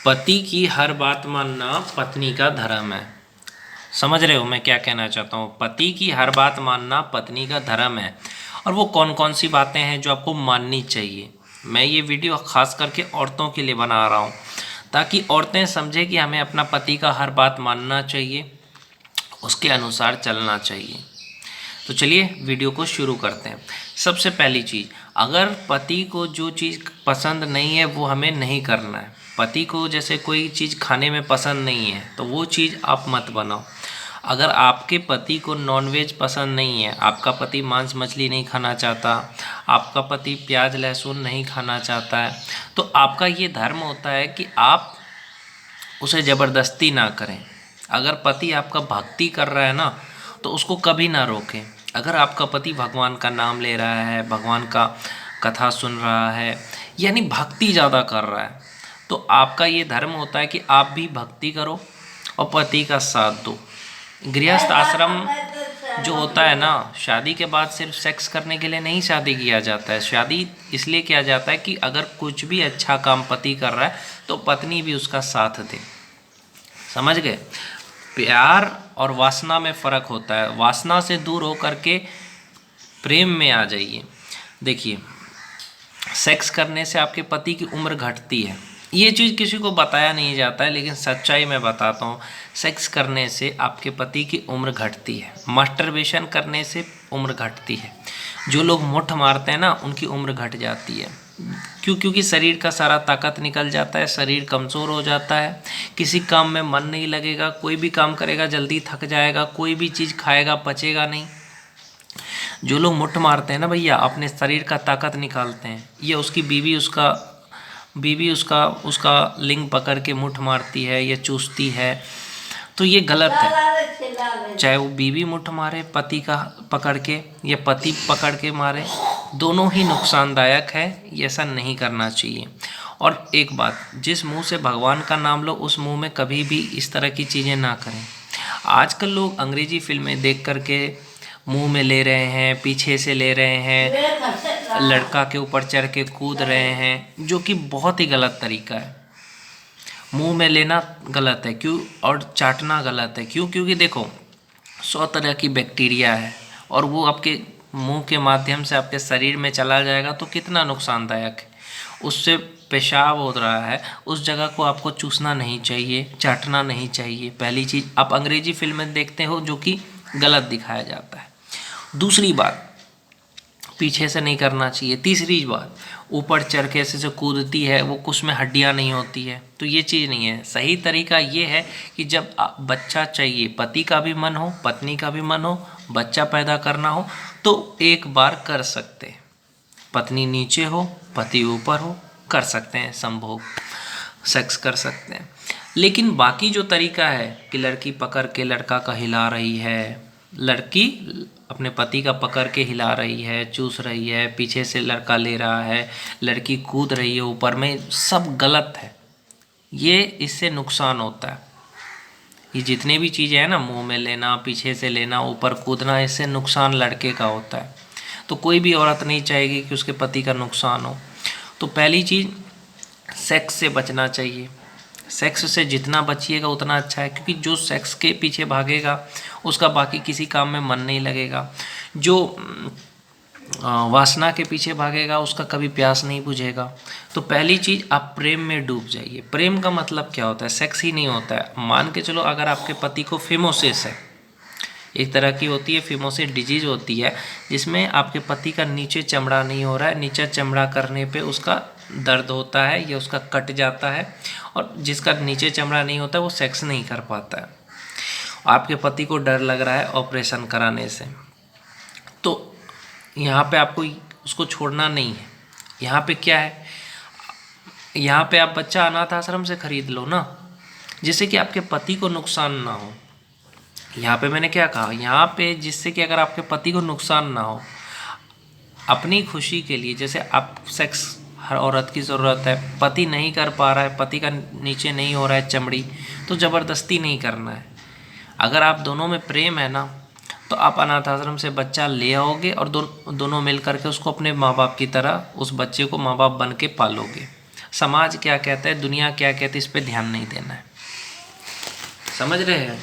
पति की हर बात मानना पत्नी का धर्म है। समझ रहे हो मैं क्या कहना चाहता हूँ? पति की हर बात मानना पत्नी का धर्म है। और वो कौन कौन सी बातें हैं जो आपको माननी चाहिए। मैं ये वीडियो खास करके औरतों के लिए बना रहा हूँ ताकि औरतें समझें कि हमें अपना पति का हर बात मानना चाहिए, उसके अनुसार चलना चाहिए। तो चलिए वीडियो को शुरू करते हैं। सबसे पहली चीज़, अगर पति को जो चीज़ पसंद नहीं है वो हमें नहीं करना है। पति को जैसे कोई चीज़ खाने में पसंद नहीं है तो वो चीज़ आप मत बनाओ। अगर आपके पति को नॉनवेज पसंद नहीं है, आपका पति मांस मछली नहीं खाना चाहता, आपका पति प्याज लहसुन नहीं खाना चाहता है, तो आपका ये धर्म होता है कि आप उसे ज़बरदस्ती ना करें। अगर पति आपका भक्ति कर रहा है ना तो उसको कभी ना रोकें। अगर आपका पति भगवान का नाम ले रहा है, भगवान का कथा सुन रहा है, यानी भक्ति ज़्यादा कर रहा है, तो आपका ये धर्म होता है कि आप भी भक्ति करो और पति का साथ दो। गृहस्थ आश्रम जो होता है ना, शादी के बाद सिर्फ सेक्स करने के लिए नहीं शादी किया जाता है। शादी इसलिए किया जाता है कि अगर कुछ भी अच्छा काम पति कर रहा है तो पत्नी भी उसका साथ दे। समझ गए? प्यार और वासना में फ़र्क होता है। वासना से दूर होकर के प्रेम में आ जाइए। देखिए, सेक्स करने से आपके पति की उम्र घटती है। ये चीज़ किसी को बताया नहीं जाता है, लेकिन सच्चाई मैं बताता हूँ। सेक्स करने से आपके पति की उम्र घटती है। मास्टरबेशन करने से उम्र घटती है। जो लोग मुट्ठ मारते हैं ना, उनकी उम्र घट जाती है। क्योंकि शरीर का सारा ताकत निकल जाता है, शरीर कमज़ोर हो जाता है, किसी काम में मन नहीं लगेगा, कोई भी काम करेगा जल्दी थक जाएगा, कोई भी चीज़ खाएगा पचेगा नहीं। जो लोग मुट्ठ मारते हैं ना भैया, अपने शरीर का ताकत निकालते हैं, ये उसकी बीवी उसका लिंग पकड़ के मुट्ठ मारती है या चूसती है, तो ये गलत है। चाहे वो बीवी मुट्ठ मारे पति का पकड़ के या पति पकड़ के मारे, दोनों ही नुकसानदायक है। ये ऐसा नहीं करना चाहिए। और एक बात, जिस मुंह से भगवान का नाम लो उस मुंह में कभी भी इस तरह की चीज़ें ना करें। आजकल लोग अंग्रेजी फिल्में देख करके मुंह में ले रहे हैं, पीछे से ले रहे हैं, लड़का के ऊपर चढ़ के कूद रहे हैं, जो कि बहुत ही गलत तरीका है। मुंह में लेना गलत है, क्यों? और चाटना गलत है, क्यों? क्योंकि देखो 100 तरह की बैक्टीरिया है और वो आपके मुंह के माध्यम से आपके शरीर में चला जाएगा तो कितना नुकसानदायक है। उससे पेशाब हो रहा है, उस जगह को आपको चूसना नहीं चाहिए, चाटना नहीं चाहिए। पहली चीज़, आप अंग्रेजी फिल्में देखते हो जो कि गलत दिखाया जाता है। दूसरी बात, पीछे से नहीं करना चाहिए। तीसरी बात, ऊपर चढ़ के ऐसे जो कूदती है वो कुछ में हड्डियां नहीं होती है, तो ये चीज़ नहीं है। सही तरीका ये है कि जब बच्चा चाहिए, पति का भी मन हो, पत्नी का भी मन हो, बच्चा पैदा करना हो, तो एक बार कर सकते हैं। पत्नी नीचे हो, पति ऊपर हो, कर सकते हैं, संभोग सेक्स कर सकते हैं। लेकिन बाकी जो तरीका है कि लड़की पकड़ के लड़का का हिला रही है, लड़की अपने पति का पकड़ के हिला रही है, चूस रही है, पीछे से लड़का ले रहा है, लड़की कूद रही है ऊपर में, सब गलत है। ये इससे नुकसान होता है। ये जितने भी चीज़ें हैं ना, मुंह में लेना, पीछे से लेना, ऊपर कूदना, इससे नुकसान लड़के का होता है। तो कोई भी औरत नहीं चाहेगी कि उसके पति का नुकसान हो। तो पहली चीज़, सेक्स से बचना चाहिए। सेक्स से जितना बचिएगा उतना अच्छा है, क्योंकि जो सेक्स के पीछे भागेगा उसका बाकी किसी काम में मन नहीं लगेगा। जो वासना के पीछे भागेगा उसका कभी प्यास नहीं बुझेगा। तो पहली चीज़, आप प्रेम में डूब जाइए। प्रेम का मतलब क्या होता है? सेक्स ही नहीं होता है। मान के चलो, अगर आपके पति को फिमोसिस है, एक तरह की होती है फिमोसिस डिजीज होती है, जिसमें आपके पति का नीचे चमड़ा नहीं हो रहा है, नीचे चमड़ा करने पे उसका दर्द होता है या उसका कट जाता है, और जिसका नीचे चमड़ा नहीं होता वो सेक्स नहीं कर पाता है। आपके पति को डर लग रहा है ऑपरेशन कराने से, तो यहाँ पे आपको उसको छोड़ना नहीं है। यहाँ पे क्या है, यहाँ पे आप बच्चा अनाथ आश्रम से खरीद लो ना, जिससे कि आपके पति को नुकसान ना हो। यहाँ पे मैंने क्या कहा, यहाँ पे जिससे कि अगर आपके पति को नुकसान ना हो, अपनी खुशी के लिए, जैसे आप सेक्स हर औरत की ज़रूरत है, पति नहीं कर पा रहा है, पति का नीचे नहीं हो रहा है चमड़ी, तो ज़बरदस्ती नहीं करना है। अगर आप दोनों में प्रेम है ना, तो आप अनाथ आश्रम से बच्चा ले आओगे और दोनों मिल करके उसको अपने माँ बाप की तरह उस बच्चे को माँ बाप बन के पालोगे। समाज क्या कहता है, दुनिया क्या कहती है, इस पे ध्यान नहीं देना है। समझ रहे हैं?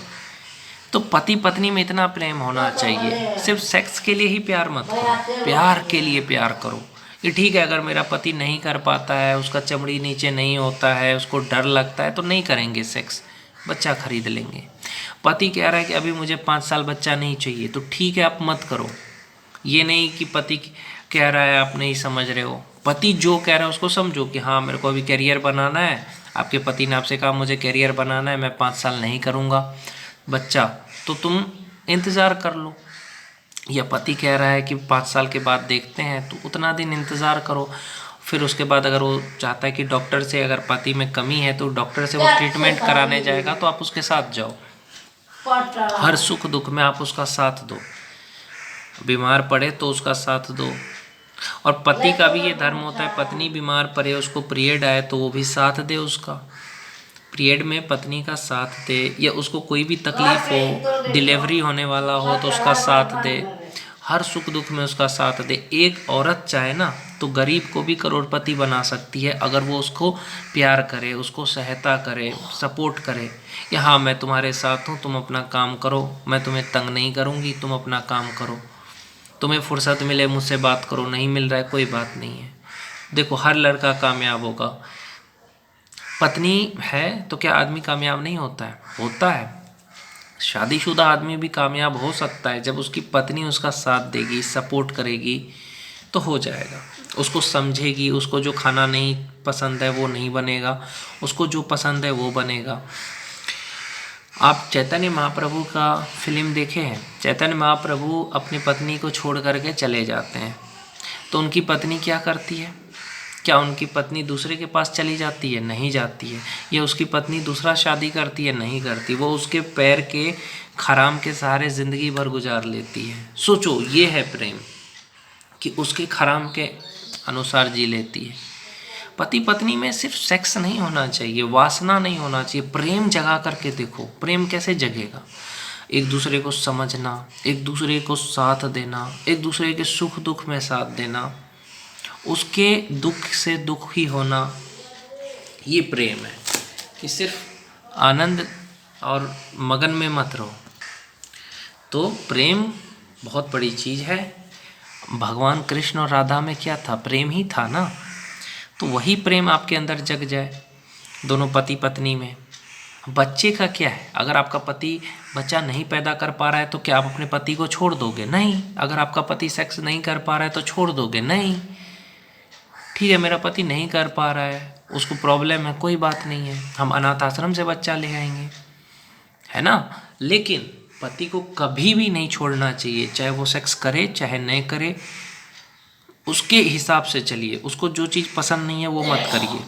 तो पति पत्नी में इतना प्रेम होना चाहिए। सिर्फ सेक्स के लिए ही प्यार मत करो, प्यार के लिए प्यार करो। कि ठीक है, अगर मेरा पति नहीं कर पाता है, उसका चमड़ी नीचे नहीं होता है, उसको डर लगता है, तो नहीं करेंगे सेक्स, बच्चा खरीद लेंगे। पति कह रहा है कि अभी मुझे 5 साल बच्चा नहीं चाहिए, तो ठीक है, आप मत करो। ये नहीं कि पति कह रहा है आप नहीं समझ रहे हो। पति जो कह रहा है उसको समझो कि हाँ, मेरे को अभी करियर बनाना है। आपके पति ने आपसे कहा मुझे करियर बनाना है, मैं 5 साल नहीं करूँगा बच्चा, तो तुम इंतज़ार कर लो। या पति कह रहा है कि 5 साल के बाद देखते हैं, तो उतना दिन इंतज़ार करो। फिर उसके बाद अगर वो चाहता है कि डॉक्टर से, अगर पति में कमी है तो डॉक्टर से वो ट्रीटमेंट कराने जाएगा, तो आप उसके साथ जाओ। हर सुख दुख में आप उसका साथ दो। बीमार पड़े तो उसका साथ दो। और पति का भी ये धर्म होता है, पत्नी बीमार पड़े, उसको पीरियड आए, तो वो भी साथ दे उसका। पीरियड में पत्नी का साथ दे, या उसको कोई भी तकलीफ हो, डिलीवरी होने वाला हो तो उसका साथ दे। हर सुख दुख में उसका साथ दे। एक औरत चाहे ना तो गरीब को भी करोड़पति बना सकती है, अगर वो उसको प्यार करे, उसको सहायता करे, सपोर्ट करे कि हाँ मैं तुम्हारे साथ हूँ, तुम अपना काम करो, मैं तुम्हें तंग नहीं करूँगी, तुम अपना काम करो, तुम्हें फुर्सत मिले मुझसे बात करो, नहीं मिल रहा है कोई बात नहीं है। देखो, हर लड़का कामयाब होगा। पत्नी है तो क्या आदमी कामयाब नहीं होता है? होता है। शादीशुदा आदमी भी कामयाब हो सकता है, जब उसकी पत्नी उसका साथ देगी, सपोर्ट करेगी, तो हो जाएगा। उसको समझेगी, उसको जो खाना नहीं पसंद है वो नहीं बनेगा, उसको जो पसंद है वो बनेगा। आप चैतन्य महाप्रभु का फिल्म देखे हैं? चैतन्य महाप्रभु अपनी पत्नी को छोड़ करके चले जाते हैं, तो उनकी पत्नी क्या करती है? क्या उनकी पत्नी दूसरे के पास चली जाती है? नहीं जाती है। या उसकी पत्नी दूसरा शादी करती है? नहीं करती। वो उसके पैर के खराम के सहारे ज़िंदगी भर गुजार लेती है। सोचो, ये है प्रेम, कि उसके खराम के अनुसार जी लेती है। पति पत्नी में सिर्फ सेक्स नहीं होना चाहिए, वासना नहीं होना चाहिए, प्रेम जगा करके देखो। प्रेम कैसे जगेगा? एक दूसरे को समझना, एक दूसरे को साथ देना, एक दूसरे के सुख दुख में साथ देना, उसके दुख से दुखी होना, ये प्रेम है। कि सिर्फ आनंद और मगन में मत रहो। तो प्रेम बहुत बड़ी चीज़ है। भगवान कृष्ण और राधा में क्या था? प्रेम ही था ना। तो वही प्रेम आपके अंदर जग जाए, दोनों पति पत्नी में। बच्चे का क्या है? अगर आपका पति बच्चा नहीं पैदा कर पा रहा है, तो क्या आप अपने पति को छोड़ दोगे? नहीं। अगर आपका पति सेक्स नहीं कर पा रहा है तो छोड़ दोगे? नहीं। ठीक है, मेरा पति नहीं कर पा रहा है, उसको प्रॉब्लम है, कोई बात नहीं है, हम अनाथ आश्रम से बच्चा ले आएंगे, है ना। लेकिन पति को कभी भी नहीं छोड़ना चाहिए, चाहे वो सेक्स करे चाहे नहीं करे, उसके हिसाब से चलिए। उसको जो चीज़ पसंद नहीं है वो मत करिए,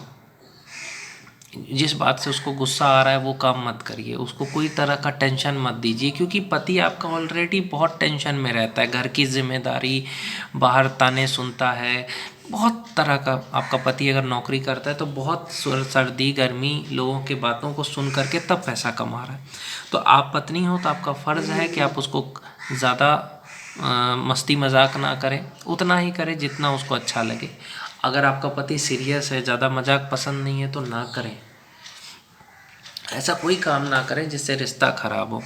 जिस बात से उसको गुस्सा आ रहा है वो काम मत करिए, उसको कोई तरह का टेंशन मत दीजिए, क्योंकि पति आपका ऑलरेडी बहुत टेंशन में रहता है। घर की जिम्मेदारी, बाहर ताने सुनता है, बहुत तरह का। आपका पति अगर नौकरी करता है तो बहुत सर्दी गर्मी लोगों के बातों को सुन करके तब पैसा कमा रहा है। तो आप पत्नी हो तो आपका फ़र्ज़ है कि आप उसको ज़्यादा मस्ती मजाक ना करें, उतना ही करें जितना उसको अच्छा लगे। अगर आपका पति सीरियस है, ज़्यादा मजाक पसंद नहीं है, तो ना करें। ऐसा कोई काम ना करें जिससे रिश्ता ख़राब हो।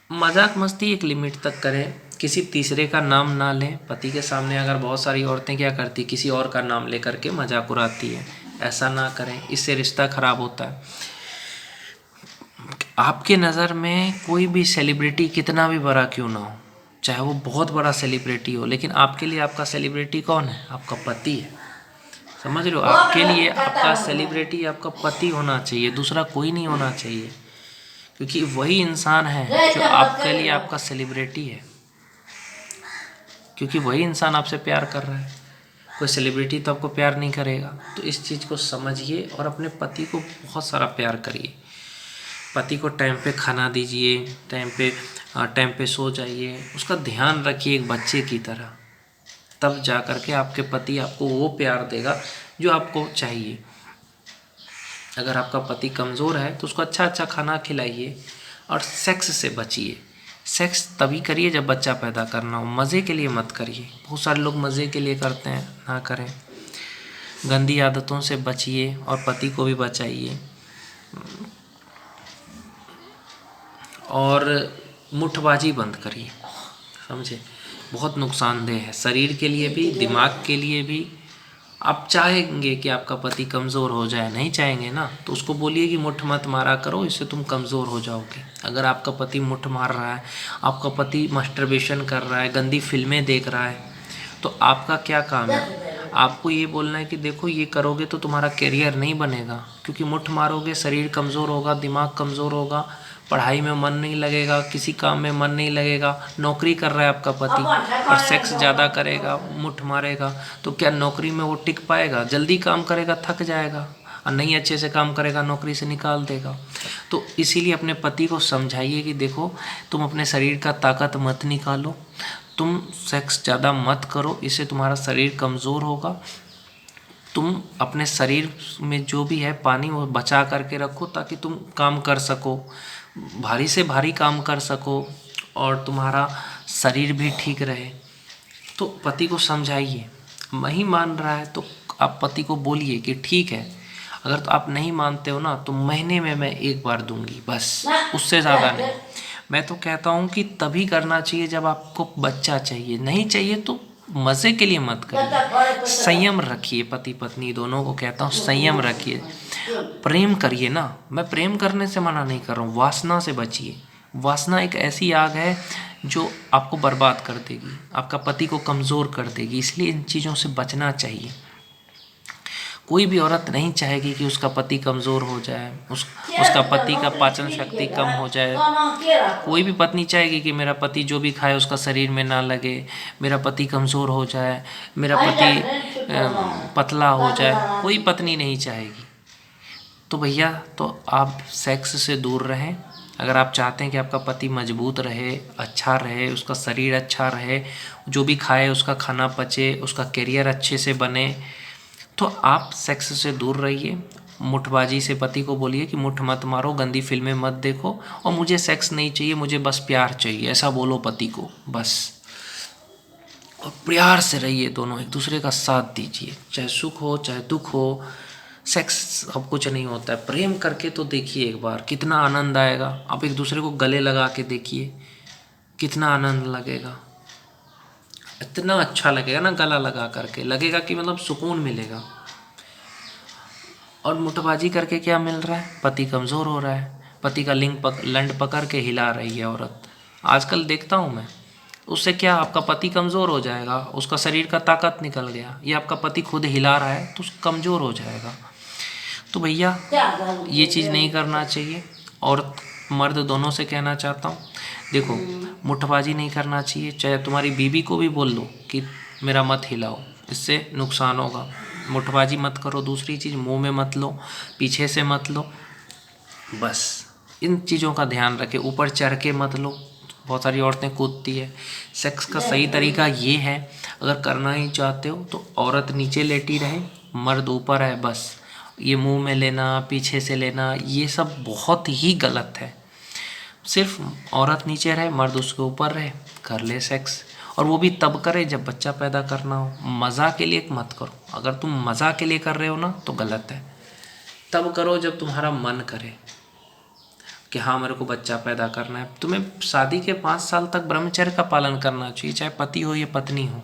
मजाक मस्ती एक लिमिट तक करें, किसी तीसरे का नाम ना लें। पति के सामने अगर बहुत सारी औरतें क्या करती, किसी और का नाम ले करके मजाक उड़ाती है, ऐसा ना करें, इससे रिश्ता ख़राब होता है। आपके नज़र में कोई भी सेलिब्रिटी कितना भी बड़ा क्यों ना हो, चाहे वो बहुत बड़ा सेलिब्रिटी हो, लेकिन आपके लिए आपका सेलिब्रिटी कौन है? आपका पति है। समझ रहे हो? आपके लिए आपका सेलिब्रिटी आपका पति होना चाहिए, दूसरा कोई नहीं होना चाहिए, क्योंकि वही इंसान है जो आपके लिए आपका सेलिब्रिटी है, क्योंकि वही इंसान आपसे प्यार कर रहा है। कोई सेलिब्रिटी तो आपको प्यार नहीं करेगा। तो इस चीज़ को समझिए और अपने पति को बहुत सारा प्यार करिए। पति को टाइम पे खाना दीजिए, टाइम पे सो जाइए, उसका ध्यान रखिए एक बच्चे की तरह। तब जा कर के आपके पति आपको वो प्यार देगा जो आपको चाहिए। अगर आपका पति कमज़ोर है तो उसको अच्छा अच्छा खाना खिलाइए और सेक्स से बचिए। सेक्स तभी करिए जब बच्चा पैदा करना हो, मज़े के लिए मत करिए। बहुत सारे लोग मज़े के लिए करते हैं, ना करें। गंदी आदतों से बचिए और पति को भी बचाइए। और मुठबाजी बंद करिए, समझे, बहुत नुकसानदेह है शरीर के लिए भी, दिमाग के लिए भी। आप चाहेंगे कि आपका पति कमज़ोर हो जाए, नहीं चाहेंगे ना, तो उसको बोलिए कि मुठ मत मारा करो, इससे तुम कमज़ोर हो जाओगे। अगर आपका पति मुठ मार रहा है, आपका पति मस्टरबेशन कर रहा है, गंदी फिल्में देख रहा है, तो आपका क्या काम है? आपको ये बोलना है कि देखो ये करोगे तो तुम्हारा करियर नहीं बनेगा, क्योंकि मुठ मारोगे शरीर कमज़ोर होगा, दिमाग कमज़ोर होगा, पढ़ाई में मन नहीं लगेगा, किसी काम में मन नहीं लगेगा। नौकरी कर रहा है आपका पति और सेक्स ज़्यादा करेगा, मुठ मारेगा, तो क्या नौकरी में वो टिक पाएगा? जल्दी काम करेगा, थक जाएगा, और नहीं अच्छे से काम करेगा, नौकरी से निकाल देगा। तो इसीलिए अपने पति को समझाइए कि देखो तुम अपने शरीर का ताकत मत निकालो, तुम सेक्स ज़्यादा मत करो, इससे तुम्हारा शरीर कमज़ोर होगा। तुम अपने शरीर में जो भी है पानी वो बचा करके रखो, ताकि तुम काम कर सको, भारी से भारी काम कर सको, और तुम्हारा शरीर भी ठीक रहे। तो पति को समझाइए। नहीं मान रहा है तो आप पति को बोलिए कि ठीक है, अगर तो आप नहीं मानते हो ना, तो महीने में मैं 1 बार दूंगी, बस, उससे ज़्यादा नहीं। मैं तो कहता हूँ कि तभी करना चाहिए जब आपको बच्चा चाहिए, नहीं चाहिए तो मज़े के लिए मत करिए। संयम रखिए, पति पत्नी दोनों को कहता हूँ संयम रखिए, प्रेम करिए ना। मैं प्रेम करने से मना नहीं कर रहा हूँ, वासना से बचिए। वासना एक ऐसी आग है जो आपको बर्बाद कर देगी, आपका पति को कमज़ोर कर देगी, इसलिए इन चीज़ों से बचना चाहिए। कोई भी औरत नहीं चाहेगी कि उसका पति कमज़ोर हो जाए, उसका पति का पाचन शक्ति कम हो जाए। कोई भी पत्नी चाहेगी कि मेरा पति जो भी खाए उसका शरीर में ना लगे, मेरा पति कमज़ोर हो जाए, मेरा पति पतला हो जाए, कोई पत्नी नहीं चाहेगी। तो भैया, तो आप सेक्स से दूर रहें। अगर आप चाहते हैं कि आपका पति मजबूत रहे, अच्छा रहे, उसका शरीर अच्छा रहे, जो भी खाए उसका खाना पचे, उसका करियर अच्छे से बने, तो आप सेक्स से दूर रहिए। मुठबाजी से पति को बोलिए कि मुठ मत मारो, गंदी फिल्में मत देखो, और मुझे सेक्स नहीं चाहिए, मुझे बस प्यार चाहिए, ऐसा बोलो पति को बस। और प्यार से रहिए, दोनों एक दूसरे का साथ दीजिए, चाहे सुख हो चाहे दुख हो। सेक्स सब कुछ नहीं होता है, प्रेम करके तो देखिए एक बार, कितना आनंद आएगा। आप एक दूसरे को गले लगा के देखिए, कितना आनंद लगेगा, इतना अच्छा लगेगा ना, गला लगा करके लगेगा कि मतलब सुकून मिलेगा। और मुठबाजी करके क्या मिल रहा है? पति कमज़ोर हो रहा है, पति का लंड पकड़ के हिला रही है औरत। आजकल देखता हूँ मैं, उससे क्या आपका पति कमज़ोर हो जाएगा, उसका शरीर का ताकत निकल गया। ये आपका पति खुद हिला रहा है तो कमज़ोर हो जाएगा। तो भैया ये चीज़ नहीं करना चाहिए। औरत मर्द दोनों से कहना चाहता हूँ, देखो मुठबाजी नहीं करना चाहिए। चाहे तुम्हारी बीवी को भी बोल दो कि मेरा मत हिलाओ, इससे नुकसान होगा। मुठबाजी मत करो। दूसरी चीज़, मुंह में मत लो, पीछे से मत लो, बस इन चीज़ों का ध्यान रखें। ऊपर चढ़ के मत लो, बहुत सारी औरतें कूदती है। सेक्स का सही तरीका ये है, अगर करना ही चाहते हो तो औरत नीचे लेटी रहे, मर्द ऊपर है, बस। ये मुंह में लेना, पीछे से लेना, ये सब बहुत ही गलत है। सिर्फ औरत नीचे रहे, मर्द उसके ऊपर रहे, कर ले सेक्स। और वो भी तब करे जब बच्चा पैदा करना हो। मज़ा के लिए मत करो। अगर तुम मज़ा के लिए कर रहे हो ना तो गलत है। तब करो जब तुम्हारा मन करे कि हाँ मेरे को बच्चा पैदा करना है। तुम्हें शादी के 5 साल तक ब्रह्मचर्य का पालन करना चाहिए, चाहे पति हो या पत्नी हो।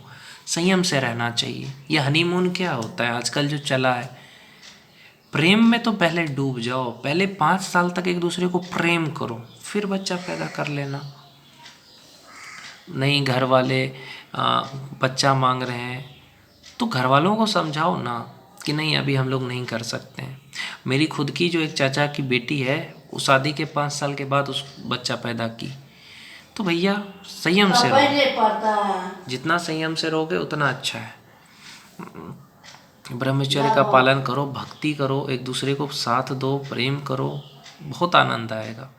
संयम से रहना चाहिए। ये हनीमून क्या होता है आजकल जो चला है, प्रेम में तो पहले डूब जाओ। पहले 5 साल तक एक दूसरे को प्रेम करो, फिर बच्चा पैदा कर लेना। नहीं घर वाले बच्चा मांग रहे हैं तो घर वालों को समझाओ ना कि नहीं अभी हम लोग नहीं कर सकते हैं। मेरी खुद की जो एक चाचा की बेटी है, वो शादी के 5 साल के बाद उस बच्चा पैदा की। तो भैया संयम से रहो, जितना संयम से रहोगे उतना अच्छा है। ब्रह्मचर्य का पालन करो, भक्ति करो, एक दूसरे को साथ दो, प्रेम करो, बहुत आनंद आएगा।